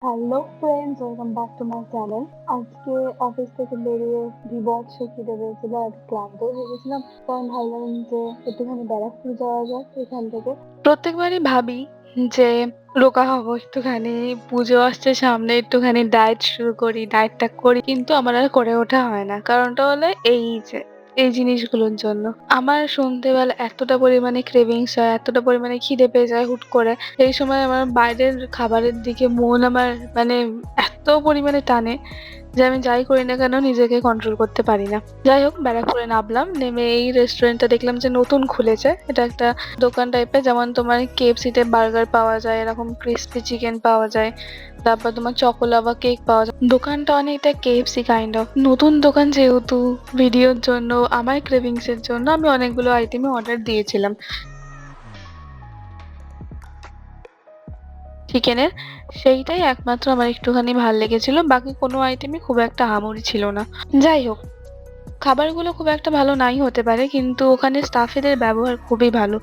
Hello friends, welcome back to my channel. আজকে office থেকে বেরিয়ে বিভৎস খিদে পেয়েছিল আর ক্লান্ত হয়ে গেছিলাম। তো আমি ভাবলাম যে একটুখানি ব্যারাকপুর যাওয়া যাক এখান থেকে। প্রত্যেকবারই ভাবি যে রোগা হবো একটুখানি, পুজো আসছে সামনে, একটুখানি ডায়েট শুরু করি, ডায়েটটা করি, কিন্তু আমার আর করে ওঠা হয় না। কারণটা হলো এই জিনিসগুলোর জন্য। আমার সন্ধ্যেবেলা এতটা পরিমাণে ক্রেভিংস হয়, এতটা পরিমাণে খিদে পেয়ে যায় হুট করে। এই সময় আমার বাইরের খাবারের দিকে মন আমার মানে এত পরিমাণে টানে যে আমি যাই করি না কেন নিজেকে কন্ট্রোল করতে পারি না। যাই হোক, ব্যারাকপুরে নামলাম, নেমে এই রেস্টুরেন্টটা দেখলাম যে নতুন খুলেছে। এটা একটা দোকান টাইপের, যেমন তোমার KFC তে বার্গার পাওয়া যায়, এরকম ক্রিস্পি চিকেন পাওয়া যায়, তারপর তোমার চকোলাভা কেক পাওয়া যায়। দোকানটা অনেকটা KFC কাইন্ড অফ। নতুন দোকান যেহেতু, ভিডিওর জন্য, আমার ক্রেভিংস এর জন্য আমি অনেকগুলো আইটেমই অর্ডার দিয়েছিলাম চিকেনের। সেইটাই একমাত্র আমার একটুখানি ভাল লেগেছিল, বাকি কোনো আইটেমই খুব একটা আহামরি ছিল না। যাই হোক, খাবারগুলো খুব একটা ভালো নাই হতে পারে, কিন্তু ওখানে স্টাফেদের ব্যবহার খুবই ভালো।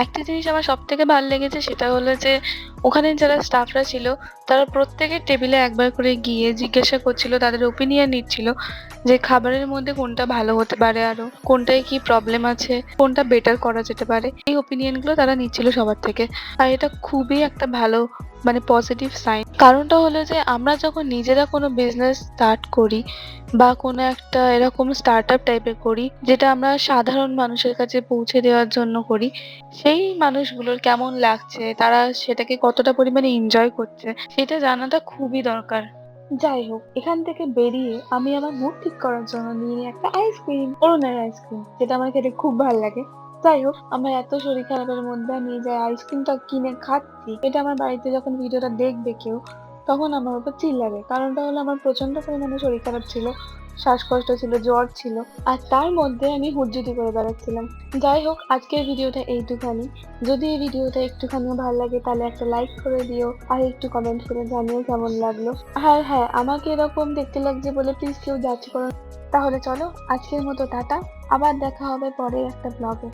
একটা জিনিস আমার সবথেকে ভালো লেগেছে, সেটা হলো যে ওখানে যারা স্টাফরা ছিল তারা প্রত্যেকের টেবিলে একবার করে গিয়ে জিজ্ঞাসা করছিল, তাদের ওপিনিয়ন নিচ্ছিল যে খাবারের মধ্যে কোনটা ভালো হতে পারে, আরো কোনটায় কি প্রবলেম আছে, কোনটা বেটার করা যেতে পারে। এই ওপিনিয়ন গুলো তারা নিচ্ছিল সবার থেকে। আর এটা খুবই একটা ভালো পজিটিভ সাইন। কারণটা হলো যে আমরা যখন নিজেরা কোনো বিজনেস স্টার্ট করি বা কোনো একটা এরকম স্টার্টআপ টাইপের করি, যেটা আমরা সাধারণ মানুষের কাছে পৌঁছে দেওয়ার জন্য করি, সেই মানুষগুলোর কেমন লাগছে, তারা সেটাকে কতটা পরিমাণে এনজয় করছে, সেটা জানাটা খুবই দরকার। যাই হোক, এখান থেকে বেরিয়ে আমি আমার মুড ঠিক করার জন্য নিয়ে নিই একটা আইসক্রিম, অরুণের আইসক্রিম, যেটা আমার খেতে খুব ভালো লাগে। যাই হোক, আমার এত শরীর খারাপের মধ্যে আমি এই যে আইসক্রিমটা কিনে খাচ্ছি, এটা আমার বাড়িতে যখন ভিডিওটা দেখবে কেউ, তখন আমার উপর চিল্লাবে। কারণটা হলো আমার প্রচন্ড পরিমাণে শরীর খারাপ ছিল, শ্বাসকষ্ট ছিল, জ্বর ছিল, আর তার মধ্যে আমি হুজ্জুতি করে বেড়াচ্ছিলাম। যাই হোক, আজকের ভিডিওটা এইটুখানি। যদি এই ভিডিওটা একটুখানিও ভালো লাগে তাহলে একটা লাইক করে দিও, আর একটু কমেন্ট করে জানিও কেমন লাগলো। আর হ্যাঁ, আমাকে এরকম দেখতে লাগছে বলে প্লিজ কেউ জাজ করো না। তাহলে চলো, আজকের মতো টাটা। আবার দেখা হবে পরের একটা ব্লগে।